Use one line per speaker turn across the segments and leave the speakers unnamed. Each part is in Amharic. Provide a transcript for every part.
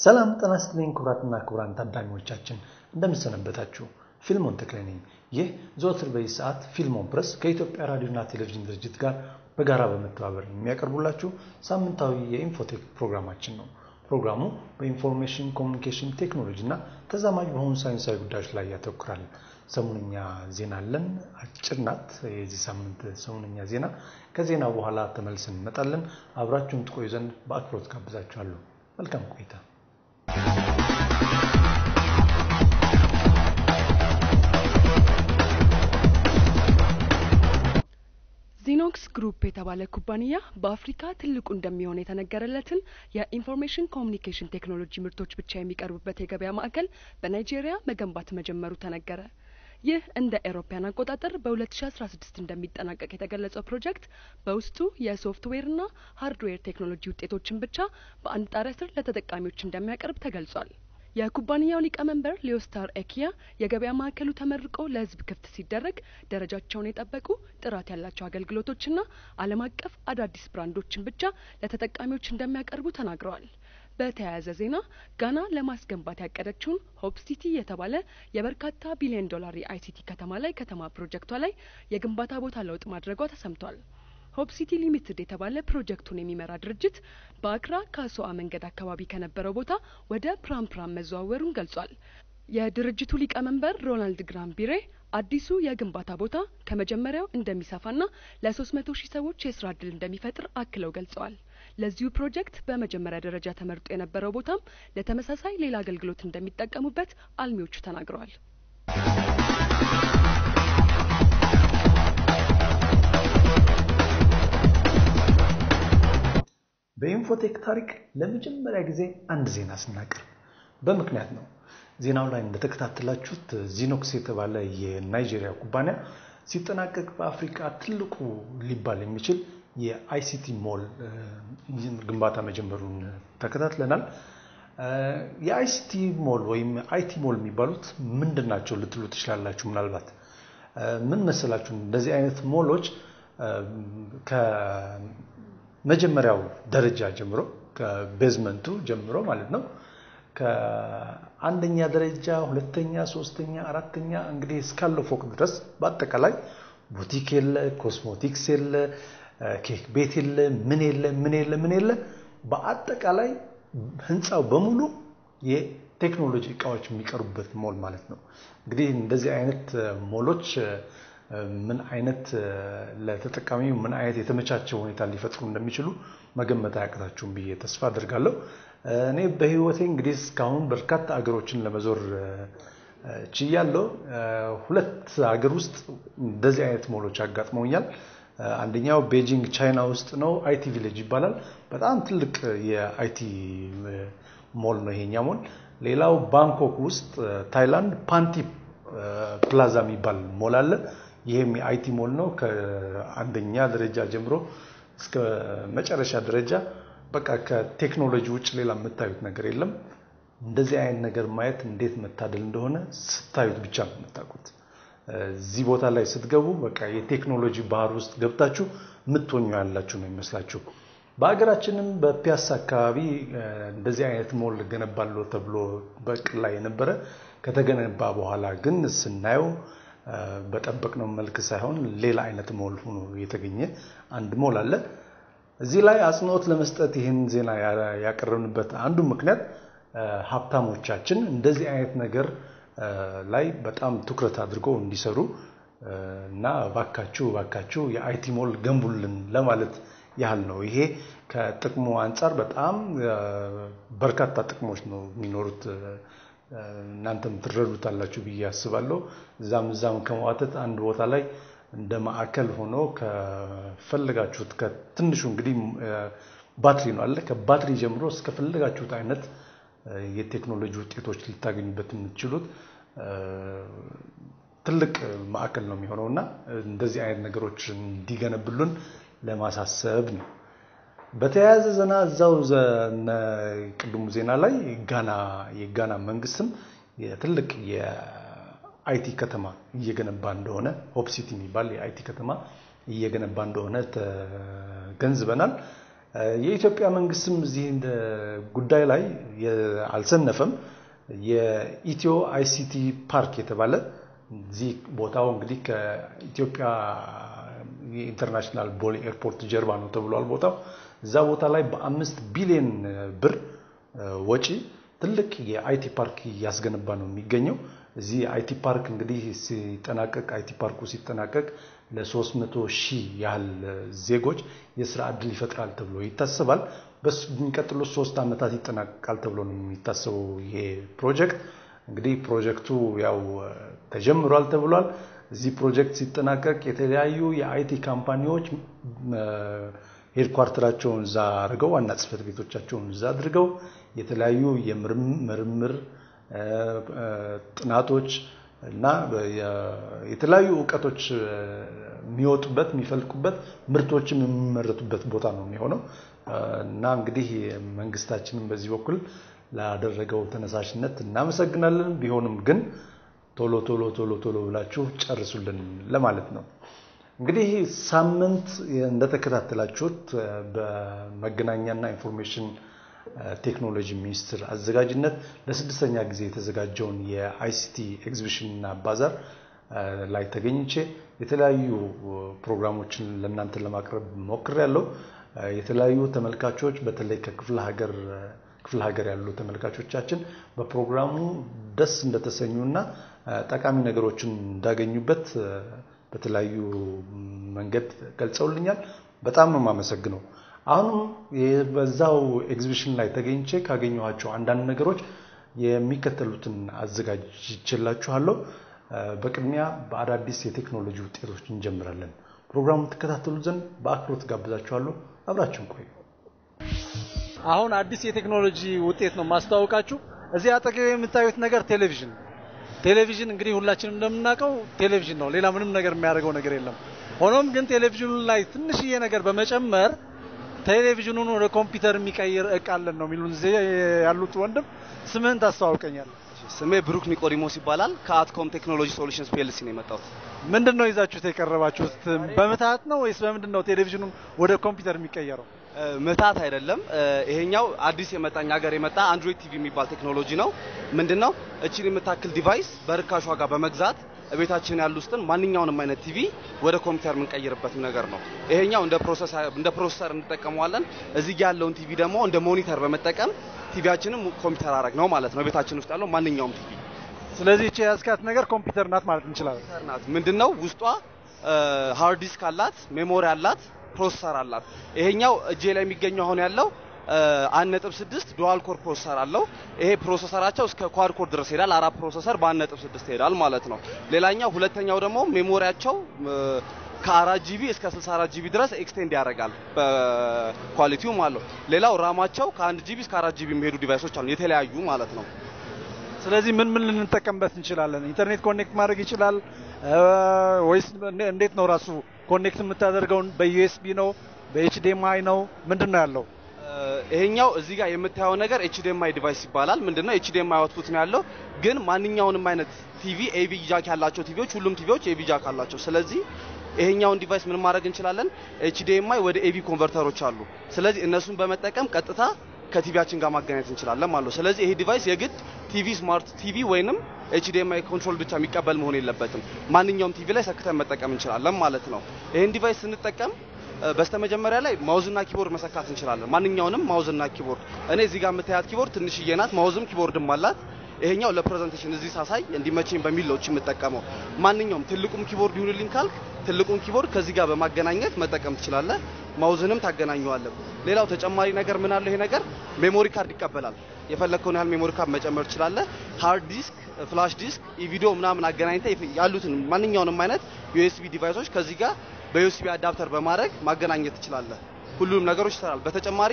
ሰላም ጤና ይስጥልኝ ክቡራትና ክቡራን ታዳሚዎቻችን እንደምሰነበታችሁ ፊልሞን ተክሌ ነኝ። ይህ ዘወትር በሰዓት ፊልሞን ፕረስ ከኢትዮጵያ ራዲዮና ቴሌቪዥን ድርጅት ጋር በጋራ በመተባበር የሚያቀርቡላችሁ ሳምንታዊ የኢንፎቴክ ፕሮግራማችን ነው። ፕሮግራሙ በኢንፎርሜሽን ኮሙኒኬሽን ቴክኖሎጂና ተዛማጅ በሆኑ ሳይንሳዊ ጉዳዮች ላይ ያተኩራል። ሰሙንኛ ዜና አለን። አጭር ናት የዚህ ሳምንት ሰሙንኛ ዜና። ከዜናው በኋላ ተመልሰን እንመጣለን። አብራችሁን ትቆዩ ዘንድ በአክብሮት ጋብዛችኋለሁ። መልካም ቆይታ።
ዚኖክስ ግሩፕ የተባለ ኩባንያ በአፍሪካ ትልቁ እንደሚሆን የተነገረለትን የኢንፎርሜሽን ኮሙኒኬሽን ቴክኖሎጂ ምርቶች ብቻ የሚቀርቡበት የገበያ ማዕከል በናይጄሪያ መገንባት መጀመሩ ተነገረ። ይህ እንደ ኤሮፓያን አቆጣጠር በ2016 እንደሚጠናቀቅ የተገለጸው ፕሮጀክት በውስጡ የሶፍትዌርና ሃርድዌር ቴክኖሎጂ ውጤቶችን ብቻ በአንድ ጣሪያ ስር ለተጠቃሚዎች እንደሚያቀርብ ተገልጿል። የኩባንያው ሊቀመንበር ሊዮስታር ኤኪያ የገበያ ማዕከሉ ተመርቆ ለሕዝብ ክፍት ሲደረግ ደረጃቸውን የጠበቁ ጥራት ያላቸው አገልግሎቶችና ዓለም አቀፍ አዳዲስ ብራንዶችን ብቻ ለተጠቃሚዎች እንደሚያቀርቡ ተናግረዋል። በተያያዘ ዜና ጋና ለማስገንባት ያቀደችውን ሆፕ ሲቲ የተባለ የበርካታ ቢሊዮን ዶላር የአይሲቲ ከተማ ፕሮጀክቷ ላይ የግንባታ ቦታ ለውጥ ማድረጓ ተሰምቷል። ሆፕ ሲቲ ሊሚትድ የተባለ ፕሮጀክቱን የሚመራ ድርጅት በአክራ ካሶአ መንገድ አካባቢ ከነበረው ቦታ ወደ ፕራምፕራም መዘዋወሩን ገልጿል። የድርጅቱ ሊቀመንበር ሮናልድ ግራምቢሬ አዲሱ የግንባታ ቦታ ከመጀመሪያው እንደሚሰፋና ለ300,000 ሰዎች የስራ ዕድል እንደሚፈጥር አክለው ገልጸዋል። ለዚሁ ፕሮጀክት በመጀመሪያ ደረጃ ተመርጦ የነበረው ቦታም ለተመሳሳይ ሌላ አገልግሎት እንደሚጠቀሙበት አልሚዎቹ ተናግረዋል።
በኢንፎቴክ ታሪክ ለመጀመሪያ ጊዜ አንድ ዜና ስናቀርብ በምክንያት ነው። ዜናው ላይ እንደተከታተላችሁት ዚኖክስ የተባለ የናይጄሪያ ኩባንያ ሲጠናቀቅ በአፍሪካ ትልቁ ሊባል የሚችል የአይሲቲ ሞል ግንባታ መጀመሩን ተከታትለናል። የአይሲቲ ሞል ወይም አይቲ ሞል የሚባሉት ምንድናቸው ልትሉ ትችላላችሁ። ምናልባት ምን መሰላችሁ፣ እንደዚህ አይነት ሞሎች ከመጀመሪያው ደረጃ ጀምሮ ከቤዝመንቱ ጀምሮ ማለት ነው ከአንደኛ ደረጃ፣ ሁለተኛ፣ ሶስተኛ፣ አራተኛ እንግዲህ እስካለው ፎቅ ድረስ በአጠቃላይ ቡቲክ የለ፣ ኮስሞቲክስ የለ፣ ኬክ ቤት የለ፣ ምን የለ በአጠቃላይ ህንጻው በሙሉ የቴክኖሎጂ እቃዎች የሚቀርቡበት ሞል ማለት ነው። እንግዲህ እንደዚህ አይነት ሞሎች ምን አይነት ለተጠቃሚው ምን አይነት የተመቻቸ ሁኔታ ሊፈጥሩ እንደሚችሉ መገመት አያቅታችሁም ብዬ ተስፋ አድርጋለሁ። እኔ በህይወቴ እንግዲህ እስካሁን በርካታ አገሮችን ለመዞር ችያለሁ። ሁለት ሀገር ውስጥ እንደዚህ አይነት ሞሎች አጋጥመውኛል። አንደኛው ቤጂንግ ቻይና ውስጥ ነው፣ አይቲ ቪሌጅ ይባላል። በጣም ትልቅ የአይቲ ሞል ነው ይሄኛ ሞል። ሌላው ባንኮክ ውስጥ ታይላንድ ፓንቲ ፕላዛ የሚባል ሞል አለ። ይሄም የአይቲ ሞል ነው። ከአንደኛ ደረጃ ጀምሮ እስከ መጨረሻ ደረጃ በቃ ከቴክኖሎጂ ውጭ ሌላ የምታዩት ነገር የለም። እንደዚህ አይነት ነገር ማየት እንዴት መታደል እንደሆነ ስታዩት ብቻ ነው የምታውቁት። እዚህ ቦታ ላይ ስትገቡ በቃ የቴክኖሎጂ ባህር ውስጥ ገብታችሁ ምትሆኙ ያላችሁ ነው የሚመስላችሁ። በአገራችንም በፒያሳ አካባቢ እንደዚህ አይነት ሞል ገነባለሁ ተብሎ በቅል ላይ የነበረ ከተገነባ በኋላ ግን ስናየው በጠበቅነው መልክ ሳይሆን ሌላ አይነት ሞል ሆኖ የተገኘ አንድ ሞል አለ። እዚህ ላይ አጽንኦት ለመስጠት ይህን ዜና ያቀረብንበት አንዱ ምክንያት ሀብታሞቻችን እንደዚህ አይነት ነገር ላይ በጣም ትኩረት አድርገው እንዲሰሩ እና ባካችሁ የአይቲ ሞል ገንቡልን ለማለት ያህል ነው። ይሄ ከጥቅሙ አንፃር በጣም በርካታ ጥቅሞች ነው የሚኖሩት። እናንተም ትረዱታላችሁ ብዬ አስባለሁ። እዛም ከመዋተት አንድ ቦታ ላይ እንደ ማዕከል ሆኖ ከፈለጋችሁት ከትንሹ እንግዲህ ባትሪ ነው አለ ከባትሪ ጀምሮ እስከፈለጋችሁት አይነት የቴክኖሎጂ ውጤቶች ልታገኙበት የምትችሉት ትልቅ ማዕከል ነው የሚሆነውና እንደዚህ አይነት ነገሮች እንዲገነብሉን ለማሳሰብ ነው። በተያያዘ ዜና እዛው ቅድሙ ዜና ላይ የጋና መንግስትም የትልቅ የአይቲ ከተማ እየገነባ እንደሆነ ሆፕ ሲቲ የሚባል የአይቲ ከተማ እየገነባ እንደሆነ ተገንዝበናል። የኢትዮጵያ መንግስትም እዚህ እንደ ጉዳይ ላይ አልሰነፈም። የኢትዮ አይሲቲ ፓርክ የተባለ እዚህ ቦታው እንግዲህ ከኢትዮጵያ ኢንተርናሽናል ቦሌ ኤርፖርት ጀርባ ነው ተብሏል ቦታው። እዛ ቦታ ላይ በ5 ቢሊዮን ብር ወጪ ትልቅ የአይቲ ፓርክ ያስገነባ ነው የሚገኘው። እዚህ አይቲ ፓርክ እንግዲህ ሲጠናቀቅ አይቲ ፓርኩ ሲጠናቀቅ ለ300,000 ያህል ዜጎች የሥራ ዕድል ይፈጥራል ተብሎ ይታሰባል። በሚቀጥሉት 3 ዓመታት ይጠናቀቃል ተብሎ ነው የሚታሰበው ይሄ ፕሮጀክት። እንግዲህ ፕሮጀክቱ ያው ተጀምሯል ተብሏል። እዚህ ፕሮጀክት ሲጠናቀቅ የተለያዩ የአይቲ ካምፓኒዎች ሄድኳርተራቸውን እዛ አድርገው ዋና ጽሕፈት ቤቶቻቸውን እዛ አድርገው የተለያዩ የምርምር ጥናቶች እና የተለያዩ ዕውቀቶች የሚወጡበት የሚፈልቁበት ምርቶችም የሚመረቱበት ቦታ ነው የሚሆነው እና እንግዲህ መንግስታችንን በዚህ በኩል ላደረገው ተነሳሽነት እናመሰግናለን። ቢሆንም ግን ቶሎ ብላችሁ ጨርሱልን ለማለት ነው። እንግዲህ ሳምንት እንደተከታተላችሁት በመገናኛና ኢንፎርሜሽን ቴክኖሎጂ ሚኒስቴር አዘጋጅነት ለስድስተኛ ጊዜ የተዘጋጀውን የአይሲቲ ኤግዚቢሽንና ባዛር ላይ ተገኝቼ የተለያዩ ፕሮግራሞችን ለእናንተ ለማቅረብ ሞክሬያለሁ። የተለያዩ ተመልካቾች በተለይ ከክፍለ ሀገር ያሉ ተመልካቾቻችን በፕሮግራሙ ደስ እንደተሰኙና ጠቃሚ ነገሮችን እንዳገኙበት በተለያዩ መንገድ ገልጸውልኛል። በጣም ነው የማመሰግነው። አሁንም በዛው ኤግዚቢሽን ላይ ተገኝቼ ካገኘኋቸው አንዳንድ ነገሮች የሚከተሉትን አዘጋጅቼላችኋለሁ። በቅድሚያ በአዳዲስ የቴክኖሎጂ ውጤቶች እንጀምራለን። ፕሮግራሙን ተከታተሉ ዘንድ በአክብሮት ጋብዛችኋለሁ። አብራችሁን ቆዩ።
አሁን አዲስ የቴክኖሎጂ ውጤት ነው ማስተዋወቃችሁ። እዚህ አጠገብ የምታዩት ነገር ቴሌቪዥን እንግዲህ ሁላችንም እንደምናውቀው ቴሌቪዥን ነው። ሌላ ምንም ነገር የሚያደርገው ነገር የለም። ሆኖም ግን ቴሌቪዥኑ ላይ ትንሽዬ ነገር በመጨመር ቴሌቪዥኑን ወደ ኮምፒውተር የሚቀይር እቃ አለን ነው የሚሉን እዚህ ያሉት ወንድም። ስምህን ታስተዋውቀኛለህ?
ስሜ ብሩክ ኒቆዲሞስ ይባላል። ከአትኮም ቴክኖሎጂ ሶሉሽንስ ፒኤልሲ ነው የመጣሁት።
ምንድነው ይዛችሁት የቀረባችሁት? በመታት ነው ወይስ በምንድነው ቴሌቪዥኑን ወደ ኮምፒውተር የሚቀየረው?
መታት አይደለም። ይሄኛው አዲስ የመጣኝ ሀገር የመጣ አንድሮይድ ቲቪ የሚባል ቴክኖሎጂ ነው። ምንድነው እቺን የምታክል ዲቫይስ በርካሽ ዋጋ በመግዛት ቤታችን ያሉትን ማንኛውንም አይነት ቲቪ ወደ ኮምፒውተር የምንቀይርበት ነገር ነው። ይሄኛው እንደ ፕሮሰሰር እንጠቀመዋለን። እዚህ ያለውን ቲቪ ደግሞ እንደ ሞኒተር በመጠቀም ቲቪያችንን ኮምፒውተር አረግ ነው ማለት ነው፣ ቤታችን ውስጥ ያለው ማንኛውም ቲቪ።
ስለዚህ እቺ ያስካት ነገር ኮምፒውተር ናት ማለት እንችላለን።
ምንድነው ውስጧ ሃርድ ዲስክ አላት፣ ሜሞሪ አላት፣ ፕሮሰሰር አላት። ይሄኛው እጄ ላይ የሚገኘው አሁን ያለው 1.6 ዱዋል ኮር ፕሮሰሰር አለው። ይሄ ፕሮሰሰራቸው እስከ ኳድ ኮር ድረስ ይሄዳል። 4 ፕሮሰሰር በ1.6 ይሄዳል ማለት ነው። ሌላኛው ሁለተኛው ደግሞ ሜሞሪያቸው ከ4 ጂቢ እስከ 64 ጂቢ ድረስ ኤክስቴንድ ያደርጋል በኳሊቲው ማለት ነው። ሌላው ራማቸው ከ1 ጂቢ እስከ 4 ጂቢ የሚሄዱ ዲቫይሶች አሉ የተለያዩ ማለት ነው።
ስለዚህ ምን ልንጠቀምበት እንችላለን? ኢንተርኔት ኮኔክት ማድረግ ይችላል ወይስ እንዴት ነው ራሱ ኮኔክት የምታደርገው? በዩኤስቢ ነው በኤችዲኤምአይ ነው ምንድነው ያለው?
ይሄኛው እዚህ ጋር የምታየው ነገር ኤችዲኤምአይ ዲቫይስ ይባላል። ምንድነው ኤችዲኤምአይ አውትፑት ነው ያለው። ግን ማንኛውንም አይነት ቲቪ ኤቪ ጃክ ያላቸው ቲቪዎች ሁሉም ቲቪዎች ኤቪ ጃክ አላቸው። ስለዚህ ይሄኛውን ዲቫይስ ምን ማድረግ እንችላለን? ኤችዲኤምአይ ወደ ኤቪ ኮንቨርተሮች አሉ። ስለዚህ እነሱን በመጠቀም ቀጥታ ከቲቪያችን ጋር ማገናኘት እንችላለን ማለት ነው። ስለዚህ ይሄ ዲቫይስ የግድ ቲቪ ስማርት ቲቪ ወይንም ኤችዲኤምአይ ኮንትሮል ብቻ የሚቀበል መሆን የለበትም። ማንኛውም ቲቪ ላይ ሰክተን መጠቀም እንችላለን ማለት ነው። ይሄን ዲቫይስ ስንጠቀም በስተመጀመሪያ ላይ ማውዝና ኪቦርድ መሰካት እንችላለን። ማንኛውንም ማውዝና ኪቦርድ እኔ እዚህ ጋር የምታያት ኪቦርድ ትንሽዬ ናት። ማውዝም ኪቦርድም አላት። ይሄኛው ለፕሬዘንቴሽን እዚህ ሳሳይ እንዲመቸኝ በሚል ነው የምጠቀመው። ማንኛውም ትልቁም ኪቦርድ ይሁንልኝ ካልክ ትልቁን ኪቦርድ ከዚህ ጋር በማገናኘት መጠቀም ትችላለህ። ማውዝንም ታገናኘዋለህ። ሌላው ተጨማሪ ነገር ምን አለው? ይሄ ነገር ሜሞሪ ካርድ ይቀበላል። የፈለከውን ያህል ሜሞሪ ካርድ መጨመር ትችላለህ። ሃርድ ዲስክ፣ ፍላሽ ዲስክ፣ ኢቪዲዮ ምናምን አገናኝተህ ያሉትን ማንኛውንም አይነት ዩኤስቢ ዲቫይሶች ከዚህ ጋር በዩኤስቢ አዳፕተር በማድረግ ማገናኘት ትችላለህ። ሁሉንም ነገሮች ይሰራል። በተጨማሪ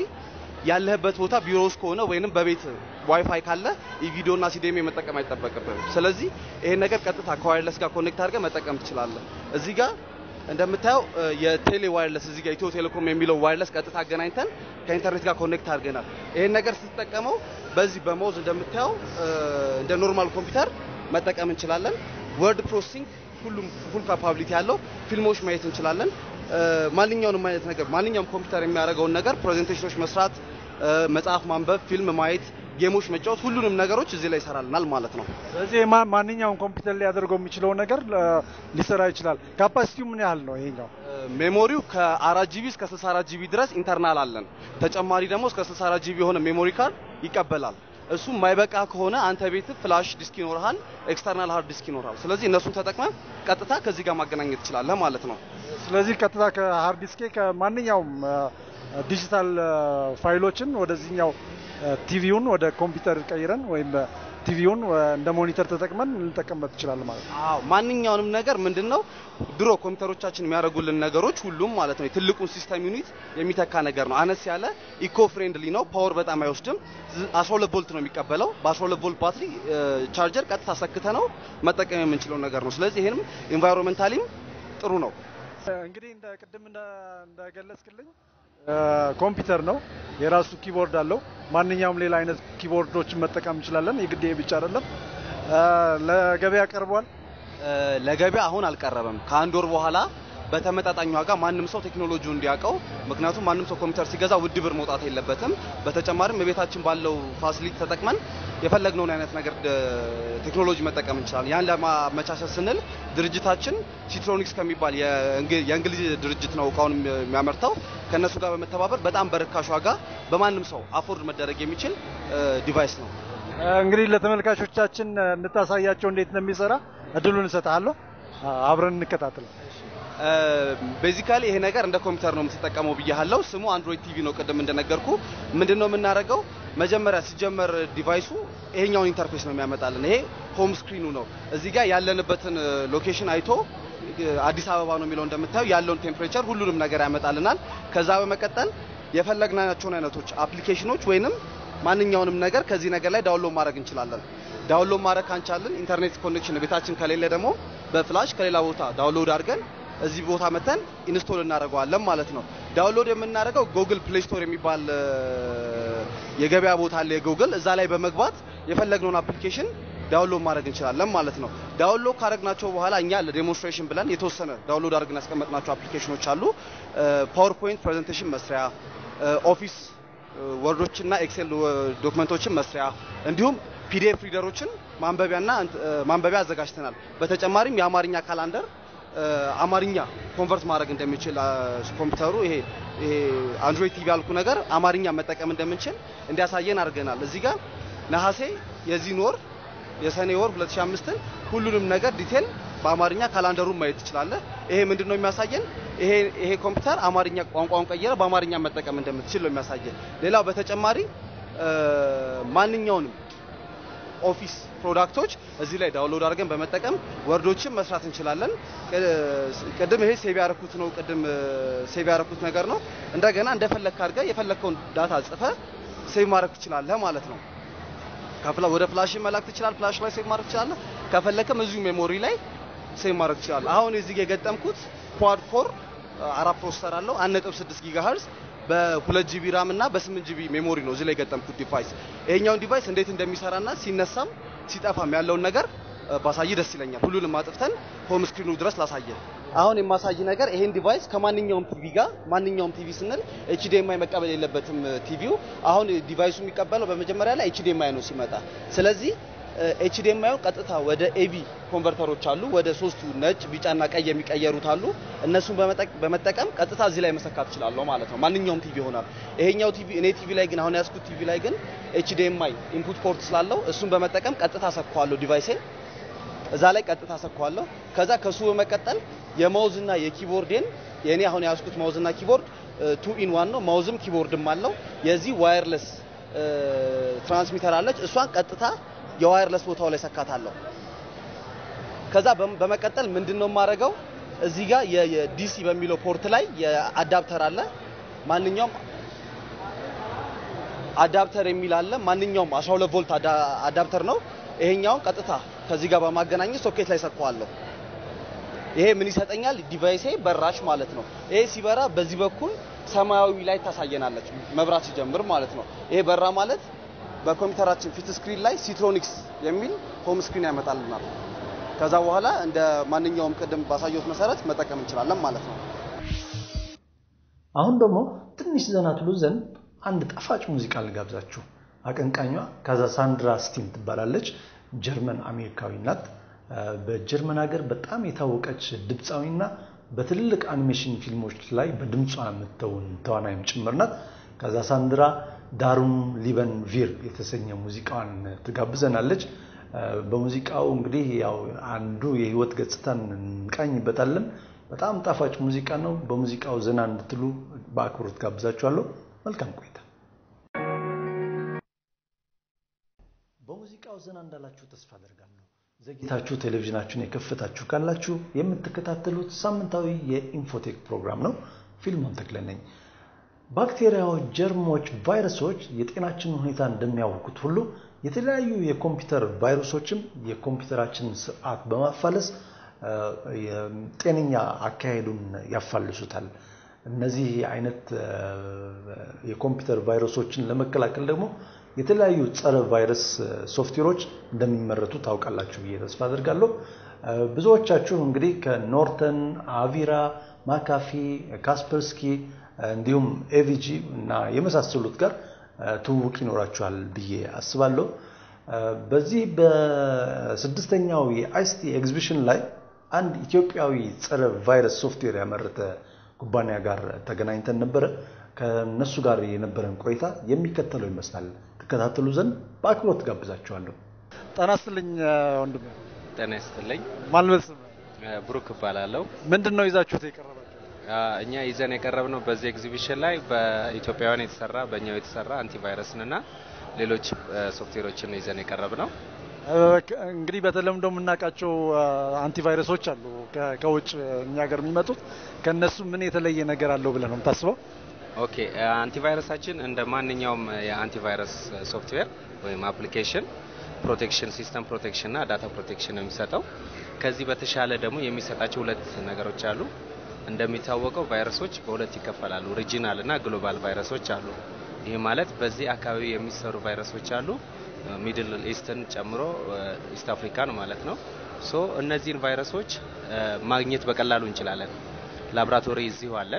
ያለህበት ቦታ ቢሮ ውስጥ ከሆነ ወይንም በቤት ዋይፋይ ካለ ኢቪዲዮና ሲዲኤም መጠቀም አይጠበቅብህም። ስለዚህ ይሄን ነገር ቀጥታ ከዋይርለስ ጋር ኮኔክት አድርገህ መጠቀም ትችላለህ። እዚህ ጋር እንደምታየው የቴሌ ዋይርለስ እዚህ ጋር ኢትዮ ቴሌኮም የሚለው ዋይርለስ ቀጥታ አገናኝተን ከኢንተርኔት ጋር ኮኔክት አድርገናል። ይሄን ነገር ስትጠቀመው በዚህ በማውዝ እንደምታየው እንደ ኖርማል ኮምፒውተር መጠቀም እንችላለን። ወርድ ፕሮሰሲንግ ሁሉም ፉል ካፓቢሊቲ ያለው ፊልሞች ማየት እንችላለን። ማንኛውንም አይነት ነገር ማንኛውም ኮምፒውተር የሚያደርገውን ነገር ፕሬዘንቴሽኖች መስራት፣ መጽሐፍ ማንበብ፣ ፊልም ማየት፣ ጌሞች መጫወት ሁሉንም ነገሮች እዚህ ላይ ይሰራልናል ማለት ነው።
ስለዚህ ማንኛውም ኮምፒውተር ሊያደርገው የሚችለው ነገር ሊሰራ ይችላል። ካፓሲቲው ምን ያህል ነው ይሄኛው?
ሜሞሪው ከ4 ጂቢ እስከ 64 ጂቢ ድረስ ኢንተርናል አለን። ተጨማሪ ደግሞ እስከ 64 ጂቢ የሆነ ሜሞሪ ካርድ ይቀበላል። እሱ ማይበቃ ከሆነ አንተ ቤት ፍላሽ ዲስክ ይኖርሃል፣ ኤክስተርናል ሃርድ ዲስክ ይኖርሃል። ስለዚህ እነሱን ተጠቅመን ቀጥታ ከዚህ ጋር ማገናኘት ትችላለህ ማለት ነው።
ስለዚህ ቀጥታ ከሃርድ ዲስክ ከማንኛውም ዲጂታል ፋይሎችን ወደዚህኛው ቲቪውን ወደ ኮምፒውተር ቀይረን ወይም ቲቪውን እንደ ሞኒተር ተጠቅመን እንጠቀምበት እንችላለን ማለት ነው።
አዎ ማንኛውንም ነገር ምንድነው ድሮ ኮምፒውተሮቻችን የሚያደርጉልን ነገሮች ሁሉም ማለት ነው ትልቁን ሲስተም ዩኒት የሚተካ ነገር ነው። አነስ ያለ ኢኮ ፍሬንድሊ ነው። ፓወር በጣም አይወስድም። 12 ቮልት ነው የሚቀበለው። በ12 ቮልት ባትሪ ቻርጀር ቀጥታ ሰክተ ነው መጠቀም የምንችለው ነገር ነው። ስለዚህ ይሄንም ኢንቫይሮንመንታሊም ጥሩ ነው።
እንግዲህ ቅድም እንደገለጽክልኝ ኮምፒውተር ነው፣ የራሱ ኪቦርድ አለው። ማንኛውም ሌላ አይነት ኪቦርዶችን መጠቀም እንችላለን። የግድ ብቻ አይደለም። ለገበያ ቀርቧል።
ለገበያ አሁን አልቀረበም። ከአንድ ወር በኋላ በተመጣጣኝ ዋጋ ማንም ሰው ቴክኖሎጂውን እንዲያውቀው፣ ምክንያቱም ማንም ሰው ኮምፒውተር ሲገዛ ውድ ብር መውጣት የለበትም። በተጨማሪም በቤታችን ባለው ፋሲሊቲ ተጠቅመን የፈለግነውን አይነት ነገር ቴክኖሎጂ መጠቀም እንችላለን። ያን ለማመቻቸት ስንል ድርጅታችን ሲትሮኒክስ ከሚባል የእንግሊዝ ድርጅት ነው እቃውን የሚያመርተው። ከነሱ ጋር በመተባበር በጣም በርካሽ ዋጋ በማንም ሰው አፎርድ መደረግ የሚችል ዲቫይስ ነው።
እንግዲህ ለተመልካቾቻችን እንታሳያቸው እንዴት እንደሚሰራ እድሉን እንሰጣለሁ። አብረን እንከታተል።
ቤዚካሊ ይሄ ነገር እንደ ኮምፒውተር ነው የምትጠቀመው ብያለሁ። ስሙ አንድሮይድ ቲቪ ነው። ቅድም እንደነገርኩ ምንድነው የምናደርገው? መጀመሪያ ሲጀመር ዲቫይሱ ይሄኛውን ኢንተርፌስ ነው የሚያመጣልን። ይሄ ሆም ስክሪኑ ነው። እዚህ ጋር ያለንበትን ሎኬሽን አይቶ አዲስ አበባ ነው የሚለው እንደምታዩ ያለውን ቴምፕሬቸር ሁሉንም ነገር ያመጣልናል። ከዛ በመቀጠል የፈለግናቸውን አይነቶች አፕሊኬሽኖች ወይንም ማንኛውንም ነገር ከዚህ ነገር ላይ ዳውንሎድ ማድረግ እንችላለን። ዳውንሎድ ማድረግ ካንቻልን ኢንተርኔት ኮኔክሽን ቤታችን ከሌለ ደግሞ በፍላሽ ከሌላ ቦታ ዳውንሎድ አድርገን እዚህ ቦታ መተን ኢንስቶል እናደርገዋለን ማለት ነው። ዳውንሎድ የምናደርገው ጉግል ፕሌይ ስቶር የሚባል የገበያ ቦታ አለ የጉግል፣ እዛ ላይ በመግባት የፈለግነውን አፕሊኬሽን ዳውንሎድ ማድረግ እንችላለን ማለት ነው። ዳውንሎድ ካደረግናቸው በኋላ እኛ ለዴሞንስትሬሽን ብለን የተወሰነ ዳውንሎድ አድርገን ያስቀመጥናቸው አፕሊኬሽኖች አሉ። ፓወርፖይንት ፕሬዘንቴሽን መስሪያ፣ ኦፊስ ወርዶችና ኤክሴል ዶክመንቶችን መስሪያ፣ እንዲሁም ፒዲኤፍ ሪደሮችን ማንበቢያ አዘጋጅተናል። በተጨማሪም የአማርኛ ካላንደር አማርኛ ኮንቨርት ማድረግ እንደሚችል ኮምፒውተሩ ይሄ አንድሮይድ ቲቪ ያልኩ ነገር አማርኛ መጠቀም እንደምንችል እንዲያሳየን አድርገናል። እዚህ ጋር ነሐሴ የዚህ ወር የሰኔ ወር 2005 ሁሉንም ነገር ዲቴል በአማርኛ ካላንደሩን ማየት ትችላለህ። ይሄ ምንድነው የሚያሳየን? ይሄ ኮምፒውተር አማርኛ ቋንቋውን ቀየረ በአማርኛ መጠቀም እንደምትችል ነው የሚያሳየን። ሌላው በተጨማሪ ማንኛውንም ኦፊስ ፕሮዳክቶች እዚህ ላይ ዳውንሎድ አድርገን በመጠቀም ወርዶችን መስራት እንችላለን። ቅድም ይሄ ሴቭ ያደረኩት ነገር ነው። እንደገና እንደፈለክ አድርገህ የፈለከውን ዳታ ጽፈ ሴቭ ማድረግ ትችላለህ ማለት ነው። ወደ ፍላሽ መላክ ትችላለህ። ፍላሽ ላይ ሴቭ ማድረግ ትችላለህ። ከፈለከም እዚሁ ሜሞሪ ላይ ሴቭ ማድረግ ትችላለህ። አሁን እዚህ ጋር የገጠምኩት ኳድ ኮር 4 ፕሮሰሰር አለው 1.6 ጊጋሄርዝ በ2 ጂቢ ራም እና በ8 ጂቢ ሜሞሪ ነው እዚህ ላይ የገጠምኩት ዲቫይስ። ይሄኛው ዲቫይስ እንዴት እንደሚሰራና ሲነሳም ሲጠፋም ያለውን ነገር ባሳይ ደስ ይለኛል። ሁሉንም አጥፍተን ሆም ስክሪኑ ድረስ ላሳየን። አሁን የማሳይ ነገር ይሄን ዲቫይስ ከማንኛውም ቲቪ ጋር ማንኛውም ቲቪ ስንል HDMI መቀበል የለበትም ቲቪው። አሁን ዲቫይሱ የሚቀበለው በመጀመሪያ ላይ HDMI ነው ሲመጣ። ስለዚህ HDMI ቀጥታ ወደ AV ኮንቨርተሮች አሉ። ወደ ሶስቱ ነጭ፣ ቢጫና ቀይ የሚቀየሩት አሉ። እነሱን በመጠቀም ቀጥታ እዚህ ላይ መሰካት ይችላል ማለት ነው። ማንኛውም ቲቪ ይሆናል። ይሄኛው ቲቪ እኔ ቲቪ ላይ ግን አሁን ያስኩት ቲቪ ላይ ግን HDMI ኢንፑት ፖርት ስላለው እሱን በመጠቀም ቀጥታ ሰካዋለሁ ዲቫይሴን እዛ ላይ ቀጥታ ሰካዋለሁ። ከዛ ከሱ በመቀጠል የማውዝ እና የኪቦርዴን የኔ አሁን ያስኩት ማውዝ እና ኪቦርድ 2 in 1 ነው። ማውዝም ኪቦርድም አለው። የዚህ ዋየርለስ ትራንስሚተር አለች። እሷን ቀጥታ የዋየርለስ ቦታው ላይ ሰካታለሁ። ከዛ በመቀጠል ምንድነው ማረጋው እዚህ ጋር የዲሲ በሚለው ፖርት ላይ የአዳፕተር አለ። ማንኛውም አዳፕተር የሚል አለ። ማንኛውም 12 ቮልት አዳፕተር ነው። ይሄኛውን ቀጥታ ከዚህ ጋር በማገናኘት ሶኬት ላይ ሰካዋለሁ። ይሄ ምን ይሰጠኛል? ዲቫይሴ በራሽ ማለት ነው። ይሄ ሲበራ በዚህ በኩል ሰማያዊ ላይ ታሳየናለች መብራት ሲጀምር ማለት ነው። ይሄ በራ ማለት በኮምፒውተራችን ፊት ስክሪን ላይ ሲትሮኒክስ የሚል ሆም ስክሪን ያመጣልናል። ከዛ በኋላ እንደ ማንኛውም ቅድም ባሳየሁት መሰረት መጠቀም እንችላለን ማለት ነው።
አሁን ደግሞ ትንሽ ዘና ትሉ ዘንድ አንድ ጣፋጭ ሙዚቃ ልጋብዛችሁ። አቀንቃኟ ካዛሳንድራ ስቲም ትባላለች። ጀርመን አሜሪካዊ ናት። በጀርመን ሀገር በጣም የታወቀች ድምፃዊና በትልልቅ አኒሜሽን ፊልሞች ላይ በድምጿ የምትተውን ተዋናይም ጭምር ናት። ካዛሳንድራ ዳሩም ሊበን ቪር የተሰኘ ሙዚቃዋን ትጋብዘናለች። በሙዚቃው እንግዲህ ያው አንዱ የህይወት ገጽታን እንቃኝበታለን። በጣም ጣፋጭ ሙዚቃ ነው። በሙዚቃው ዘና እንድትሉ በአክብሮት ጋብዛችኋለሁ። መልካም ቆይታ። በሙዚቃው ዘና እንዳላችሁ ተስፋ አደርጋለሁ። ዘግይታችሁ ቴሌቪዥናችሁን የከፈታችሁ ካላችሁ የምትከታተሉት ሳምንታዊ የኢንፎቴክ ፕሮግራም ነው። ፊልሞን ተክለ ነኝ። ባክቴሪያዎች፣ ጀርሞች፣ ቫይረሶች የጤናችን ሁኔታ እንደሚያውኩት ሁሉ የተለያዩ የኮምፒውተር ቫይረሶችም የኮምፒውተራችንን ስርዓት በማፋለስ የጤነኛ አካሄዱን ያፋልሱታል። እነዚህ አይነት የኮምፒውተር ቫይረሶችን ለመከላከል ደግሞ የተለያዩ ጸረ ቫይረስ ሶፍትዌሮች እንደሚመረቱ ታውቃላችሁ ብዬ ተስፋ አደርጋለሁ። ብዙዎቻችሁ እንግዲህ ከኖርተን፣ አቪራ፣ ማካፊ፣ ካስፐርስኪ እንዲሁም ኤቪጂ እና የመሳሰሉት ጋር ትውውቅ ይኖራችኋል ብዬ አስባለሁ። በዚህ በስድስተኛው የአይሲቲ ኤግዚቢሽን ላይ አንድ ኢትዮጵያዊ ጸረ ቫይረስ ሶፍትዌር ያመረተ ኩባንያ ጋር ተገናኝተን ነበር። ከነሱ ጋር የነበረን ቆይታ የሚከተለው ይመስላል። ተከታተሉ ዘንድ በአክብሮት ጋብዛችኋለሁ።
ጤና ይስጥልኝ ወንድሜ።
ጤና ይስጥልኝ።
ማልበስ
ብሩክ እባላለሁ።
ምንድነው ይዛችሁት የቀረባችሁ?
እኛ ይዘን የቀረብነው በዚህ ኤግዚቢሽን ላይ በኢትዮጵያውያን የተሰራ በእኛው የተሰራ አንቲቫይረስንና ሌሎች ሶፍትዌሮችን ይዘን የቀረብነው።
እንግዲህ በተለምዶ የምናውቃቸው አንቲቫይረሶች አሉ ከውጭ እኛ ሀገር የሚመጡት። ከነሱ ምን የተለየ ነገር አለው ብለህ ነው የምታስበው?
ኦኬ፣ አንቲቫይረሳችን እንደ ማንኛውም የአንቲቫይረስ ሶፍትዌር ወይም አፕሊኬሽን ፕሮቴክሽን፣ ሲስተም ፕሮቴክሽን እና ዳታ ፕሮቴክሽን ነው የሚሰጠው። ከዚህ በተሻለ ደግሞ የሚሰጣቸው ሁለት ነገሮች አሉ። እንደሚታወቀው ቫይረሶች በሁለት ይከፈላሉ። ሪጂናል እና ግሎባል ቫይረሶች አሉ። ይሄ ማለት በዚህ አካባቢ የሚሰሩ ቫይረሶች አሉ፣ ሚድል ኢስትን ጨምሮ ኢስት አፍሪካን ማለት ነው። ሶ እነዚህን ቫይረሶች ማግኘት በቀላሉ እንችላለን። ላብራቶሪ እዚሁ አለ።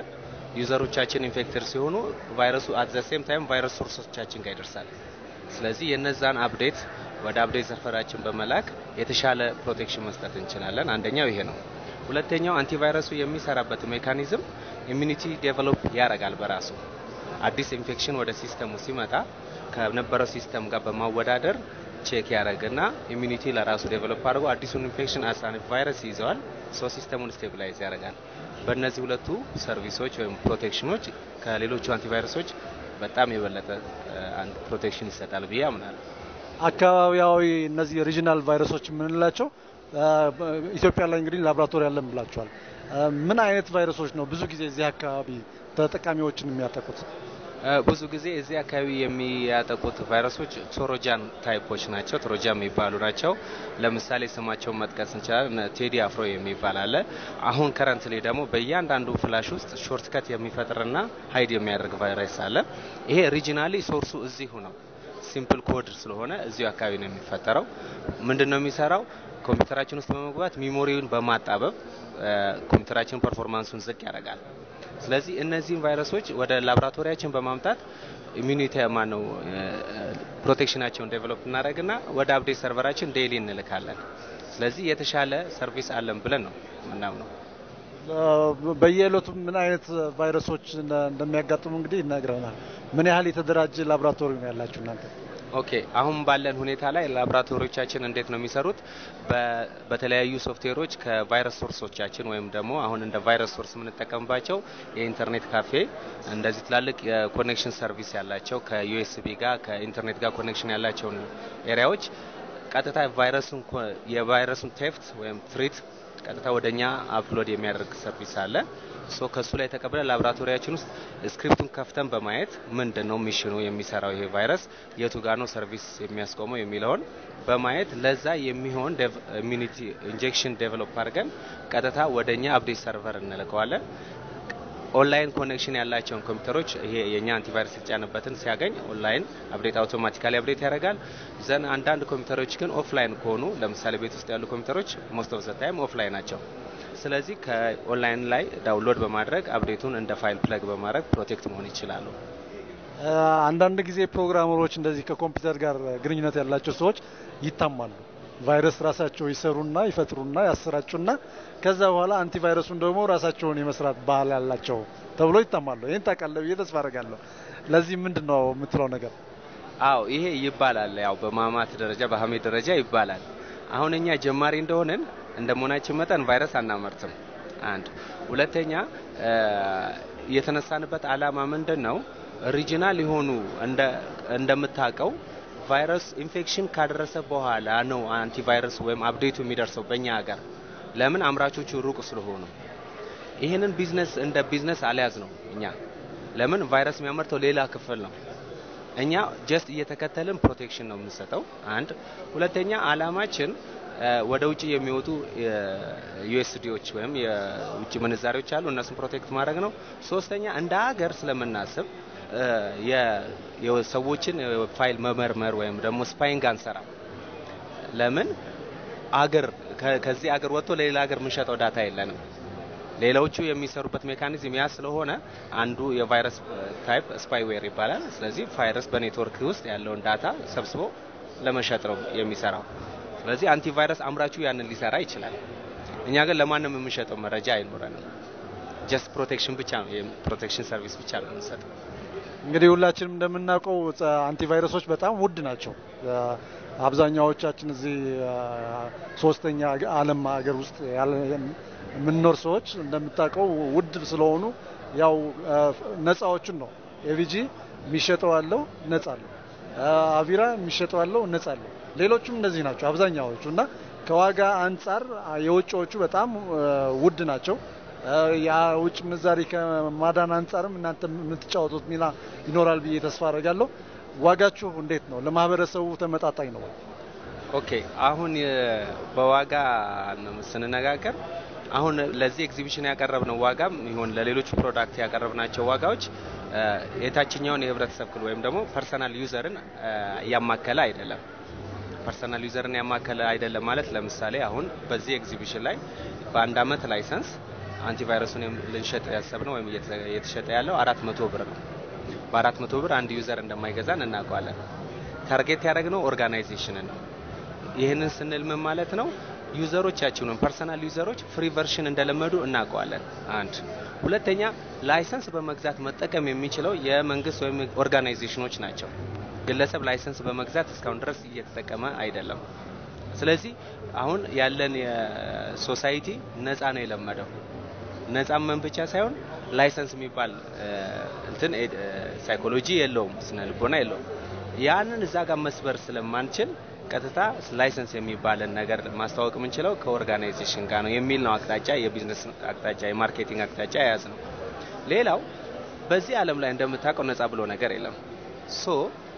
ዩዘሮቻችን ኢንፌክትድ ሲሆኑ ቫይረሱ አት ዘ ሴም ታይም ቫይረስ ሶርሶቻችን ጋር ይደርሳል። ስለዚህ የነዛን አፕዴት ወደ አፕዴት ሰርቨራችን በመላክ የተሻለ ፕሮቴክሽን መስጠት እንችላለን። አንደኛው ይሄ ነው። ሁለተኛው አንቲቫይረሱ የሚሰራበት ሜካኒዝም ኢሚኒቲ ዴቨሎፕ ያደርጋል በራሱ። አዲስ ኢንፌክሽን ወደ ሲስተሙ ሲመጣ ከነበረው ሲስተም ጋር በማወዳደር ቼክ ያደርግና ኢሚኒቲ ለራሱ ዴቨሎፕ አድርጎ አዲሱን ኢንፌክሽን አሳን ቫይረስ ይዘዋል። ሶ ሲስተሙን ስቴብላይዝ ያደርጋል። በእነዚህ ሁለቱ ሰርቪሶች ወይም ፕሮቴክሽኖች ከሌሎቹ አንቲቫይረሶች በጣም የበለጠ አንድ ፕሮቴክሽን ይሰጣል ብዬ አምናለሁ።
አካባቢያዊ እነዚህ ሪጂናል ቫይረሶች የምንላቸው ኢትዮጵያ ላይ እንግዲህ ላብራቶሪ ያለን ብላችኋል። ምን አይነት ቫይረሶች ነው ብዙ ጊዜ እዚህ አካባቢ ተጠቃሚዎችን የሚያጠቁት?
ብዙ ጊዜ እዚህ አካባቢ የሚያጠቁት ቫይረሶች ትሮጃን ታይፖች ናቸው። ትሮጃን የሚባሉ ናቸው። ለምሳሌ ስማቸውን መጥቀስ እንችላለን። ቴዲ አፍሮ የሚባል አለ። አሁን ከረንትሊ ደግሞ በእያንዳንዱ ፍላሽ ውስጥ ሾርትከት የሚፈጥርና ሃይድ የሚያደርግ ቫይረስ አለ። ይሄ ሪጂናሊ ሶርሱ እዚሁ ነው። ሲምፕል ኮድ ስለሆነ እዚሁ አካባቢ ነው የሚፈጠረው። ምንድነው የሚሰራው? ኮምፒውተራችን ውስጥ በመግባት ሚሞሪውን በማጣበብ ኮምፒውተራችን ፐርፎርማንሱን ዝቅ ያደርጋል። ስለዚህ እነዚህን ቫይረሶች ወደ ላብራቶሪያችን በማምጣት ኢሚኒቲ ማነው ፕሮቴክሽናቸውን ዴቨሎፕ እናደርግና ወደ አፕዴት ሰርቨራችን ዴይሊ እንልካለን። ስለዚህ የተሻለ ሰርቪስ አለን ብለን ነው ምናምነው።
በየዕለቱ ምን አይነት ቫይረሶች እንደሚያጋጥሙ እንግዲህ ይነግረናል። ምን ያህል የተደራጀ ላብራቶሪ ነው ያላችሁ እናንተ?
ኦኬ፣ አሁን ባለን ሁኔታ ላይ ላብራቶሪዎቻችን እንዴት ነው የሚሰሩት? በተለያዩ ሶፍትዌሮች ከቫይረስ ሶርሶቻችን ወይም ደግሞ አሁን እንደ ቫይረስ ሶርስ የምንጠቀምባቸው የኢንተርኔት ካፌ እንደዚህ ትላልቅ የኮኔክሽን ሰርቪስ ያላቸው ከዩኤስቢ ጋር ከኢንተርኔት ጋር ኮኔክሽን ያላቸውን ኤሪያዎች ቀጥታ የቫይረሱን ቴፍት ወይም ትሪት ቀጥታ ወደኛ አፕሎድ የሚያደርግ ሰርቪስ አለ። ሶ ከሱ ላይ ተቀበለ ላብራቶሪያችን ውስጥ ስክሪፕቱን ከፍተን በማየት ምንድነው ሚሽኑ የሚሰራው ይሄ ቫይረስ የቱ ጋር ነው ሰርቪስ የሚያስቆመው የሚለውን በማየት ለዛ የሚሆን ኢሚኒቲ ኢንጀክሽን ዴቨሎፕ አድርገን ቀጥታ ወደኛ አፕዴት ሰርቨር እንልከዋለን። ኦንላይን ኮኔክሽን ያላቸውን ኮምፒውተሮች ይሄ የኛ አንቲቫይረስ የተጫነበትን ሲያገኝ ኦንላይን አፕዴት አውቶማቲካሊ አፕዴት ያደርጋል። ዘን አንዳንድ ኮምፒውተሮች ግን ኦፍላይን ከሆኑ ለምሳሌ ቤት ውስጥ ያሉ ኮምፒውተሮች ሞስት ኦፍ ዘ ታይም ኦፍላይን ናቸው። ስለዚህ ከኦንላይን ላይ ዳውንሎድ በማድረግ አፕዴቱን እንደ ፋይል ፕለግ በማድረግ ፕሮቴክት መሆን ይችላሉ።
አንዳንድ ጊዜ ፕሮግራመሮች እንደዚህ ከኮምፒውተር ጋር ግንኙነት ያላቸው ሰዎች ይታማሉ። ቫይረስ ራሳቸው ይሰሩና ይፈጥሩና ያሰራጩና ከዛ በኋላ አንቲቫይረሱን ደግሞ ራሳቸውን የመስራት ባህል ያላቸው ተብሎ ይታማሉ። ይሄን ታውቃለህ ብዬ ተስፋ አደርጋለሁ። ለዚህ ምንድነው የምትለው ነገር?
አዎ ይሄ ይባላል። ያው በማማት ደረጃ በሀሜት ደረጃ ይባላል። አሁን እኛ ጀማሪ እንደሆነን እንደመሆናችን መጠን ቫይረስ አናመርትም። አንድ ሁለተኛ የተነሳንበት አላማ ምንድነው? ሪጂናል የሆኑ እንደምታውቀው ቫይረስ ኢንፌክሽን ካደረሰ በኋላ ነው አንቲቫይረስ ወይም አፕዴቱ የሚደርሰው በእኛ ሀገር። ለምን? አምራቾቹ ሩቅ ስለሆኑ። ይሄንን ቢዝነስ እንደ ቢዝነስ አልያዝ ነው እኛ። ለምን? ቫይረስ የሚያመርተው ሌላ ክፍል ነው። እኛ ጀስት እየተከተልን ፕሮቴክሽን ነው የምንሰጠው። አንድ ሁለተኛ አላማችን ወደ ውጪ የሚወጡ ዩኤስዲዎች ወይም የውጪ ምንዛሬዎች አሉ፣ እነሱን ፕሮቴክት ማድረግ ነው። ሶስተኛ እንደ ሀገር ስለምናስብ የሰዎችን ፋይል መመርመር ወይም ደግሞ ስፓይንግ አንሰራ። ለምን? አገር ከዚህ አገር ወጥቶ ለሌላ አገር የምንሸጠው ዳታ የለንም። ሌላዎቹ የሚሰሩበት ሜካኒዝም ያ ስለሆነ አንዱ የቫይረስ ታይፕ ስፓይዌር ይባላል። ስለዚህ ቫይረስ በኔትወርክ ውስጥ ያለውን ዳታ ሰብስቦ ለመሸጥ ነው የሚሰራው። ስለዚህ አንቲቫይረስ አምራቹ ያንን ሊሰራ ይችላል። እኛ ግን ለማንም የምንሸጠው መረጃ አይኖረንም። ጀስት ፕሮቴክሽን ብቻ ነው፣ የፕሮቴክሽን ሰርቪስ ብቻ ነው የምንሰጠው።
እንግዲህ ሁላችንም እንደምናውቀው አንቲቫይረሶች በጣም ውድ ናቸው። አብዛኛዎቻችን እዚህ ሶስተኛ ዓለም ሀገር ውስጥ የምንኖር ሰዎች እንደምታውቀው ውድ ስለሆኑ ያው ነፃዎችን ነው ኤቪጂ የሚሸጠው ያለው ነፃ አለው፣ አቪራ የሚሸጠው ያለው ነፃ አለው። ሌሎችም እንደዚህ ናቸው አብዛኛዎቹ እና ከዋጋ አንፃር የውጭዎቹ በጣም ውድ ናቸው። ያ ውጭ ምንዛሪ ከማዳን አንፃርም እናንተ የምትጫወቱት ሚና ይኖራል ብዬ ተስፋ አደርጋለሁ። ዋጋችሁ እንዴት ነው? ለማህበረሰቡ ተመጣጣኝ ነው?
ኦኬ አሁን በዋጋ ስንነጋገር አሁን ለዚህ ኤግዚቢሽን ያቀረብነው ዋጋም ይሁን ለሌሎች ፕሮዳክት ያቀረብናቸው ዋጋዎች የታችኛውን የህብረተሰብ ክፍል ወይም ደግሞ ፐርሰናል ዩዘርን ያማከለ አይደለም። ፐርሰናል ዩዘርን ያማከለ አይደለም ማለት ለምሳሌ አሁን በዚህ ኤግዚቢሽን ላይ በአንድ አመት ላይሰንስ አንቲቫይረሱን ልንሸጥ ያሰብነው ወይም እየተሸጠ ያለው 400 ብር ነው። በ400 ብር አንድ ዩዘር እንደማይገዛን እናውቃለን። ታርጌት ያደረግነው ኦርጋናይዜሽን ነው። ይሄንን ስንል ምን ማለት ነው? ዩዘሮቻችንን ፐርሰናል ዩዘሮች ፍሪ ቨርሽን እንደለመዱ እናውቃለን። አንድ ሁለተኛ ላይሰንስ በመግዛት መጠቀም የሚችለው የመንግስት ወይም ኦርጋናይዜሽኖች ናቸው። ግለሰብ ላይሰንስ በመግዛት እስካሁን ድረስ እየተጠቀመ አይደለም። ስለዚህ አሁን ያለን የሶሳይቲ ነፃ ነው የለመደው። ነፃ ምን ብቻ ሳይሆን ላይሰንስ የሚባል እንትን ሳይኮሎጂ የለውም፣ ስነ ልቦና የለውም። ያንን እዛ ጋር መስበር ስለማንችል ቀጥታ ላይሰንስ የሚባልን ነገር ማስተዋወቅ የምንችለው ከኦርጋናይዜሽን ጋር ነው የሚል ነው አቅጣጫ፣ የቢዝነስ አቅጣጫ፣ የማርኬቲንግ አቅጣጫ ያዝ ነው። ሌላው በዚህ ዓለም ላይ እንደምታውቀው ነፃ ብሎ ነገር የለም።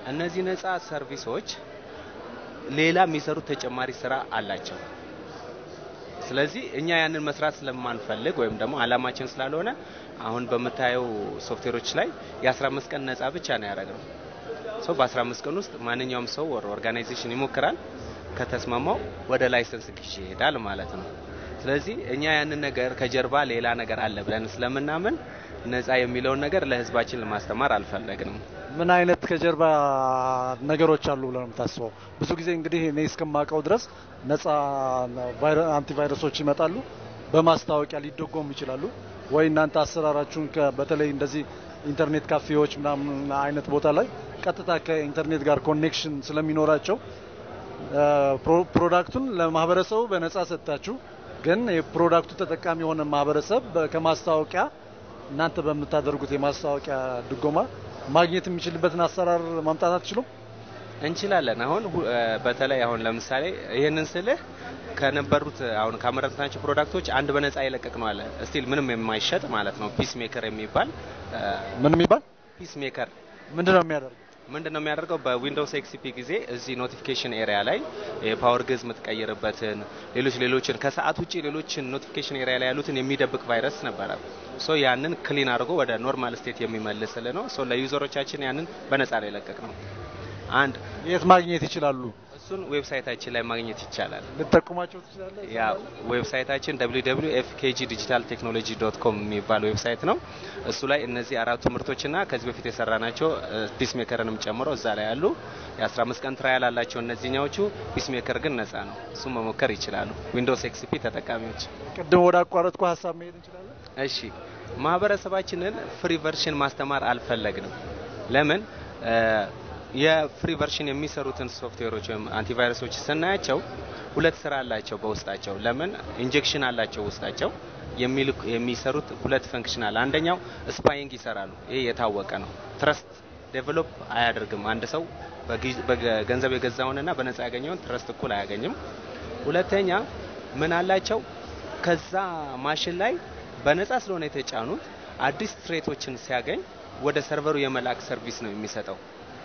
እነዚህ ነፃ ሰርቪሶች ሌላ የሚሰሩት ተጨማሪ ስራ አላቸው። ስለዚህ እኛ ያንን መስራት ስለማንፈልግ ወይም ደግሞ አላማችን ስላልሆነ አሁን በመታየው ሶፍትዌሮች ላይ የ15 ቀን ነፃ ብቻ ነው ያደረገው። በ15 ቀን ውስጥ ማንኛውም ሰው ወር ኦርጋናይዜሽን ይሞክራል፣ ከተስማማው ወደ ላይሰንስ ግዢ ይሄዳል ማለት ነው። ስለዚህ እኛ ያንን ነገር ከጀርባ ሌላ ነገር አለ ብለን ስለምናምን ነፃ የሚለውን ነገር ለህዝባችን ለማስተማር አልፈለግንም።
ምን አይነት ከጀርባ ነገሮች አሉ ብለን የምታስበው? ብዙ ጊዜ እንግዲህ እኔ እስከማውቀው ድረስ ነፃ አንቲቫይረሶች ይመጣሉ፣ በማስታወቂያ ሊደጎሙ ይችላሉ ወይ እናንተ አሰራራችሁን በተለይ እንደዚህ ኢንተርኔት ካፌዎች ምናምን አይነት ቦታ ላይ ቀጥታ ከኢንተርኔት ጋር ኮኔክሽን ስለሚኖራቸው ፕሮዳክቱን ለማህበረሰቡ በነፃ ሰጣችሁ፣ ግን የፕሮዳክቱ ተጠቃሚ የሆነ ማህበረሰብ ከማስታወቂያ እናንተ በመታደርጉት የማስታወቂያ ድጎማ ማግኘት የሚችልበትን አሰራር ማምጣት አትችሉም?
እንችላለን። አሁን በተለይ አሁን ለምሳሌ ይሄንን ስልህ ከነበሩት አሁን ካመረትናቸው ፕሮዳክቶች አንድ በነፃ ይለቀቅ ነው አለ ስቲል ምንም የማይሸጥ ማለት ነው። ፒስ ሜከር የሚባል
ምን የሚባል
ፒስ ሜከር
ምንድነው
የሚያደርገው በዊንዶውስ ኤክስፒ ጊዜ እዚህ ኖቲፊኬሽን ኤሪያ ላይ የፓወር ግዝ የምትቀይርበትን ሌሎችን ከሰዓት ውጪ ሌሎችን ኖቲፊኬሽን ኤሪያ ላይ ያሉትን የሚደብቅ ቫይረስ ነበር። ያንን ክሊን አድርጎ ወደ ኖርማል ስቴት የሚመልስልን ነው። ለዩዘሮቻችን ያንን በነፃ ላይ ለቀቅ ነው። አንድ
የት ማግኘት ይችላሉ?
እሱን ዌብሳይታችን ላይ ማግኘት ይቻላል።
ልትጠቁማቸው ትችላለህ?
ያ ዌብሳይታችን www.fkgdigitaltechnology.com የሚባል ዌብሳይት ነው። እሱ ላይ እነዚህ አራቱ ምርቶችና ከዚህ በፊት የሰራናቸው ፒስሜከርንም ጨምሮ እዛ ላይ ያሉ የ15 ቀን ትራያል አላቸው። እነዚህኛዎቹ ፒስሜከር ግን ነፃ ነው። እሱ መሞከር ይችላሉ ዊንዶውስ ኤክስፒ ተጠቃሚዎች።
ቅድም ወደ አቋረጥኩ ሐሳብ መሄድ እንችላለን?
እሺ ማህበረሰባችንን ፍሪ ቨርሽን ማስተማር አልፈለግንም። ለምን የፍሪ ቨርሽን የሚሰሩትን ሶፍትዌሮች ወይም አንቲቫይረሶች ስናያቸው ሁለት ስራ አላቸው በውስጣቸው። ለምን ኢንጀክሽን አላቸው ውስጣቸው የሚሰሩት ሁለት ፈንክሽናል። አንደኛው ስፓይንግ ይሰራሉ። ይሄ የታወቀ ነው። ትረስት ዴቨሎፕ አያደርግም። አንድ ሰው በገንዘብ የገዛውንና በነፃ ያገኘውን ትረስት እኩል አያገኝም። ሁለተኛ ምን አላቸው ከዛ ማሽን ላይ በነፃ ስለሆነ የተጫኑት አዲስ ትሬቶችን ሲያገኝ ወደ ሰርቨሩ የመላክ ሰርቪስ ነው የሚሰጠው።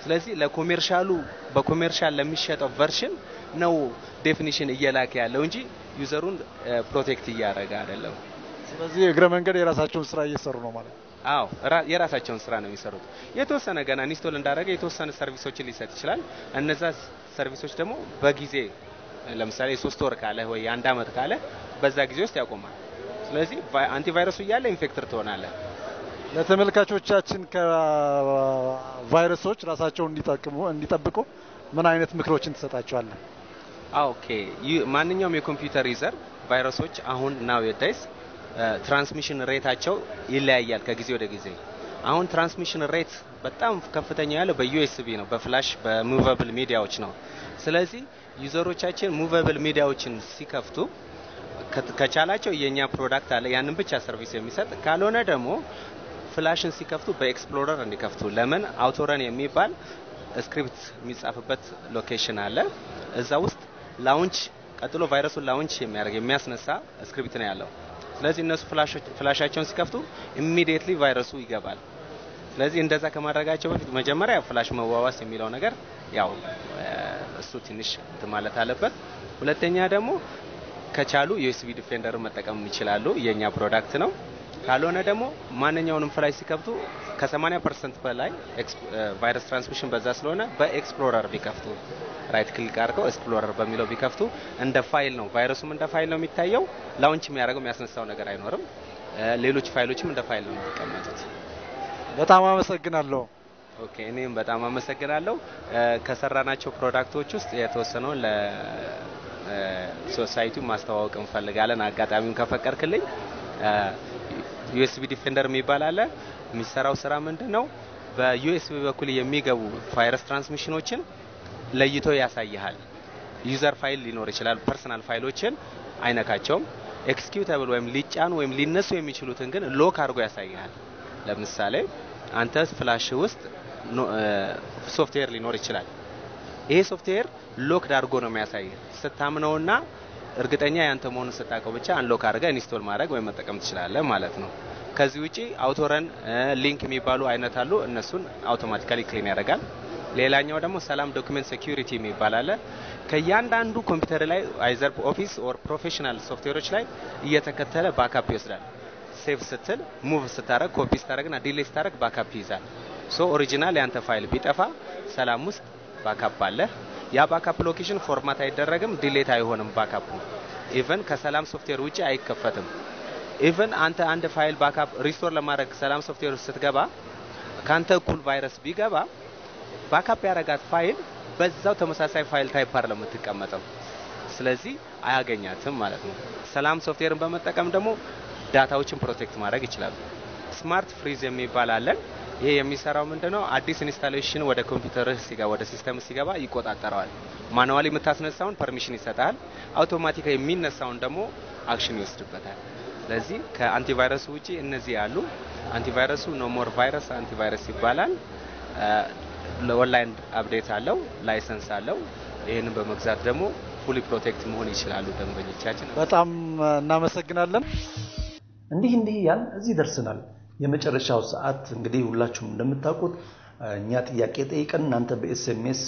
ስለዚህ ለኮሜርሻሉ በኮሜርሻል ለሚሸጠው ቨርሽን ነው ዴፊኒሽን እየላከ ያለው እንጂ ዩዘሩን ፕሮቴክት እያደረገ አይደለም።
ስለዚህ እግረ መንገድ የራሳቸውን ስራ እየሰሩ ነው ማለት ነው።
አዎ የራሳቸውን ስራ ነው የሚሰሩት። የተወሰነ ገና ኢንስቶል እንዳደረገ የተወሰነ ሰርቪሶችን ሊሰጥ ይችላል። እነዛ ሰርቪሶች ደግሞ በጊዜ ለምሳሌ 3 ወር ካለ ወይ 1 አመት ካለ በዛ ጊዜ ውስጥ ያቆማል። ስለዚህ አንቲቫይረሱ እያለ ኢንፌክተር ትሆናለህ።
ለተመልካቾቻችን ከቫይረሶች ራሳቸውን እንዲጠብቁ ምን አይነት ምክሮችን ትሰጣቸዋለህ?
ኦኬ ማንኛውም የኮምፒውተር ዩዘር ቫይረሶች አሁን ናው ዴይስ ትራንስሚሽን ሬታቸው ይለያያል ከጊዜ ወደ ጊዜ። አሁን ትራንስሚሽን ሬት በጣም ከፍተኛ ያለው በዩኤስቢ ነው፣ በፍላሽ በሙቨብል ሚዲያዎች ነው። ስለዚህ ዩዘሮቻችን ሙቨብል ሚዲያዎችን ሲከፍቱ ከቻላቸው የኛ ፕሮዳክት አለ ያንን ብቻ ሰርቪስ የሚሰጥ ካልሆነ ደግሞ ፍላሽን ሲከፍቱ በኤክስፕሎረር እንዲከፍቱ። ለምን አውቶረን የሚባል ስክሪፕት የሚጻፍበት ሎኬሽን አለ። እዛ ውስጥ ላውንች ቀጥሎ ቫይረሱን ላውንች የሚያስነሳ ስክሪፕት ነው ያለው። ስለዚህ እነሱ ፍላሻቸውን ሲከፍቱ ኢሚዲየትሊ ቫይረሱ ይገባል። ስለዚህ እንደዛ ከማድረጋቸው በፊት መጀመሪያ ፍላሽ መዋዋስ የሚለው ነገር ያው እሱ ትንሽ ማለት አለበት። ሁለተኛ ደግሞ ከቻሉ ዩኤስቢ ዲፌንደር መጠቀም ይችላሉ። የኛ ፕሮዳክት ነው። ካልሆነ ደግሞ ማንኛውንም ፍላሽ ሲከፍቱ ከ80% በላይ ቫይረስ ትራንስሚሽን በዛ ስለሆነ በኤክስፕሎረር ቢከፍቱ ራይት ክሊክ አድርገው ኤክስፕሎረር በሚለው ቢከፍቱ እንደ ፋይል ነው፣ ቫይረሱም እንደ ፋይል ነው የሚታየው። ላውንች የሚያደርገው የሚያስነሳው ነገር አይኖርም። ሌሎች ፋይሎችም እንደ ፋይል ነው የሚቀመጡት።
በጣም አመሰግናለሁ።
ኦኬ እኔም በጣም አመሰግናለሁ። ከሰራናቸው ፕሮዳክቶች ውስጥ የተወሰነውን ለሶሳይቲው ማስተዋወቅ እንፈልጋለን አጋጣሚውን ከፈቀድክልኝ። ዩኤስቢ ዲፌንደር የሚባል አለ። የሚሰራው ስራ ምንድነው? በዩኤስቢ በኩል የሚገቡ ቫይረስ ትራንስሚሽኖችን ለይቶ ያሳያል። ዩዘር ፋይል ሊኖር ይችላል፣ ፐርሰናል ፋይሎችን አይነካቸውም። ኤክስኪዩተብል ወይም ሊጫኑ ወይም ሊነሱ የሚችሉትን ግን ሎክ አድርጎ ያሳያል። ለምሳሌ አንተ ፍላሽ ውስጥ ሶፍትዌር ሊኖር ይችላል። ይሄ ሶፍትዌር ሎክ አድርጎ ነው የሚያሳየው። ስታምነውና እርግጠኛ ያንተ መሆኑን ስታውቀው ብቻ አንሎክ አድርገህ ኢንስቶል ማድረግ ወይም መጠቀም ትችላለህ ማለት ነው። ከዚህ ውጪ አውቶረን ሊንክ የሚባሉ አይነት አሉ። እነሱን አውቶማቲካሊ ክሊን ያደርጋል። ሌላኛው ደግሞ ሰላም ዶክመንት ሴኩሪቲ የሚባል አለ። ከያንዳንዱ ኮምፒውተር ላይ አይዘር ኦፊስ ኦር ፕሮፌሽናል ሶፍትዌሮች ላይ እየተከተለ ባካፕ ይወስዳል። ሴቭ ስትል ሙቭ ስታረግ ኮፒ ስታረግና ዲሌት ስታረግ ባካፕ ይዛል። ሶ ኦሪጂናል ያንተ ፋይል ቢጠፋ ሰላም ውስጥ ባካፕ አለ። ያ ባካፕ ሎኬሽን ፎርማት አይደረግም፣ ዲሌት አይሆንም ባካፑ። ኢቭን ከሰላም ሶፍትዌር ውጪ አይከፈትም። ኢቭን አንተ አንድ ፋይል ባካፕ ሪስቶር ለማድረግ ሰላም ሶፍትዌር ስትገባ ካንተ እኩል ቫይረስ ቢገባ ባካፕ ያረጋት ፋይል በዛው ተመሳሳይ ፋይል ታይፕ አይደለም የምትቀመጠው። ስለዚህ አያገኛትም ማለት ነው። ሰላም ሶፍትዌርን በመጠቀም ደግሞ ዳታዎችን ፕሮቴክት ማድረግ ይችላል። ስማርት ፍሪዝ የሚባል አለ። ይሄ የሚሰራው ምንድነው? አዲስ ኢንስታሌሽን ወደ ኮምፒውተርህ ሲገባ ወደ ሲስተም ሲገባ ይቆጣጠራል። ማኑዋሊ የምታስነሳውን ፐርሚሽን ይሰጣል። አውቶማቲካሊ የሚነሳውን ደግሞ አክሽን ይወስድበታል። ስለዚህ ከአንቲቫይረሱ ውጪ እነዚህ ያሉ አንቲቫይረሱ ኖ ሞር ቫይረስ አንቲቫይረስ ይባላል። ለኦንላይን አፕዴት አለው፣ ላይሰንስ አለው። ይሄንን በመግዛት ደግሞ ፉሊ ፕሮቴክት መሆን ይችላሉ ደንበኞቻችን።
በጣም እናመሰግናለን።
እንዲህ ያን እዚህ ደርሰናል። የመጨረሻው ሰዓት እንግዲህ ሁላችሁም እንደምታውቁት እኛ ጥያቄ ጠይቀን እናንተ በኤስኤምኤስ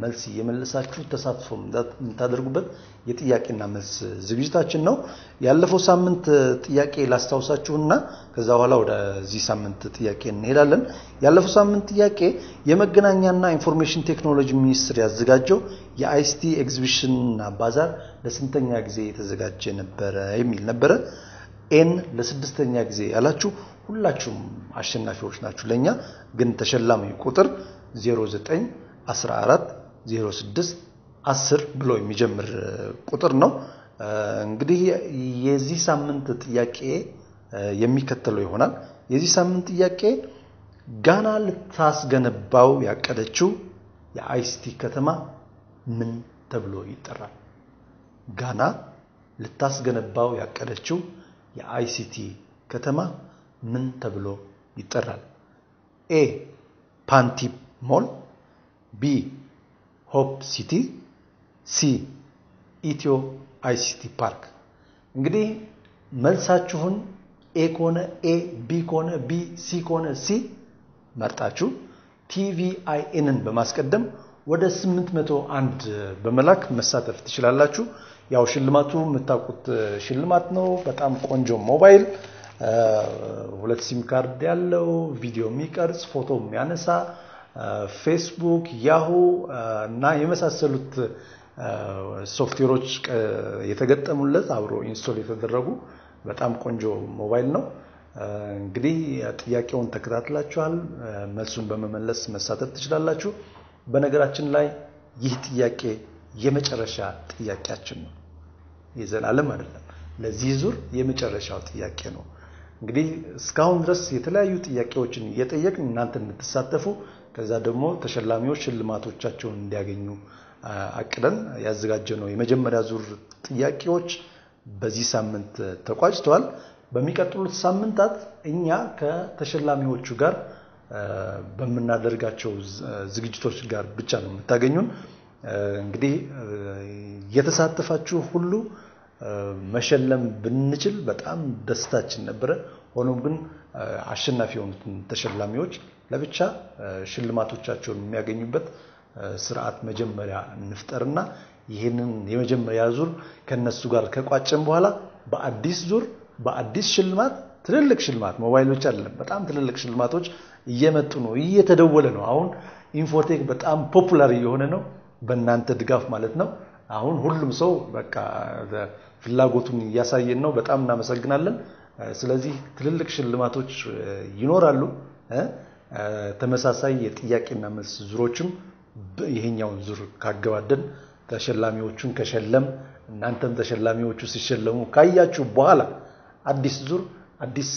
መልስ እየመለሳችሁ ተሳትፎ የምታደርጉበት የጥያቄና መልስ ዝግጅታችን ነው። ያለፈው ሳምንት ጥያቄ ላስታውሳችሁና ከዛ በኋላ ወደዚህ ሳምንት ጥያቄ እንሄዳለን። ያለፈው ሳምንት ጥያቄ የመገናኛና ኢንፎርሜሽን ቴክኖሎጂ ሚኒስቴር ያዘጋጀው የአይሲቲ ኤግዚቢሽንና ባዛር ለስንተኛ ጊዜ የተዘጋጀ ነበር የሚል ነበር። ኤን ለስድስተኛ ጊዜ ያላችሁ ሁላችሁም አሸናፊዎች ናችሁ። ለኛ ግን ተሸላሚ ቁጥር 09 14 06 10 ብሎ የሚጀምር ቁጥር ነው። እንግዲህ የዚህ ሳምንት ጥያቄ የሚከተለው ይሆናል። የዚህ ሳምንት ጥያቄ ጋና ልታስገነባው ያቀደችው የአይሲቲ ከተማ ምን ተብሎ ይጠራል? ጋና ልታስገነባው ያቀደችው የአይሲቲ ከተማ ምን ተብሎ ይጠራል? ኤ ፓንቲ ሞል፣ ቢ ሆፕ ሲቲ፣ ሲ ኢትዮ አይሲቲ ፓርክ። እንግዲህ መልሳችሁን ኤ ከሆነ ኤ፣ ቢ ከሆነ ቢ፣ ሲ ከሆነ ሲ መርጣችሁ TVINን በማስቀደም ወደ 801 በመላክ መሳተፍ ትችላላችሁ። ያው ሽልማቱ የምታውቁት ሽልማት ነው። በጣም ቆንጆ ሞባይል 2 ሲም ካርድ ያለው ቪዲዮ የሚቀርጽ ፎቶ የሚያነሳ ፌስቡክ፣ ያሁ እና የመሳሰሉት ሶፍትዌሮች የተገጠሙለት አብሮ ኢንስቶል የተደረጉ በጣም ቆንጆ ሞባይል ነው። እንግዲህ ጥያቄውን ተከታትላችኋል። መልሱን በመመለስ መሳተፍ ትችላላችሁ። በነገራችን ላይ ይህ ጥያቄ የመጨረሻ ጥያቄያችን ነው። የዘላለም አይደለም። ለዚህ ዙር የመጨረሻው ጥያቄ ነው። እንግዲህ እስካሁን ድረስ የተለያዩ ጥያቄዎችን እየጠየቅን እናንተ እንድትሳተፉ ከዛ ደግሞ ተሸላሚዎች ሽልማቶቻቸውን እንዲያገኙ አቅደን ያዘጋጀነው የመጀመሪያ ዙር ጥያቄዎች በዚህ ሳምንት ተቋጭተዋል። በሚቀጥሉት ሳምንታት እኛ ከተሸላሚዎቹ ጋር በመናደርጋቸው ዝግጅቶች ጋር ብቻ ነው የምታገኙን። እንግዲህ የተሳተፋችሁ ሁሉ መሸለም ብንችል በጣም ደስታችን ነበር። ሆኖም ግን አሸናፊ የሆኑትን ተሸላሚዎች ለብቻ ሽልማቶቻቸውን የሚያገኙበት ስርዓት መጀመሪያ እንፍጠርና ይሄንን የመጀመሪያ ዙር ከነሱ ጋር ከቋጨን በኋላ በአዲስ ዙር በአዲስ ሽልማት ትልልቅ ሽልማት ሞባይሎች አይደለም፣ በጣም ትልልቅ ሽልማቶች እየመጡ ነው፣ እየተደወለ ነው። አሁን ኢንፎቴክ በጣም ፖፑላር እየሆነ ነው በእናንተ ድጋፍ ማለት ነው። አሁን ሁሉም ሰው በቃ ፍላጎቱን እያሳየን ነው። በጣም እናመሰግናለን። ስለዚህ ትልልቅ ሽልማቶች ይኖራሉ። ተመሳሳይ የጥያቄና መልስ ዙሮችም ይሄኛውን ዙር ካገባደን ተሸላሚዎቹን ከሸለም እናንተም ተሸላሚዎቹ ሲሸለሙ ካያችሁ በኋላ አዲስ ዙር አዲስ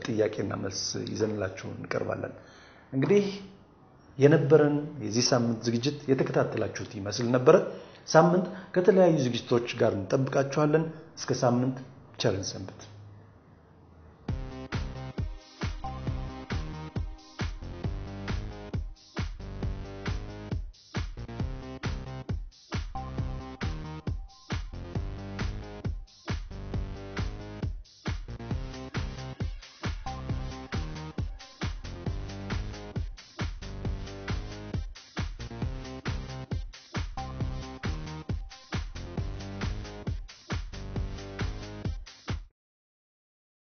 ጥያቄና መልስ ይዘንላችሁ እንቀርባለን። እንግዲህ የነበረን የዚህ ሳምንት ዝግጅት የተከታተላችሁት ይመስል ነበር። ሳምንት ከተለያዩ ዝግጅቶች ጋር እንጠብቃችኋለን። እስከ ሳምንት ቸር ሰንብቱ።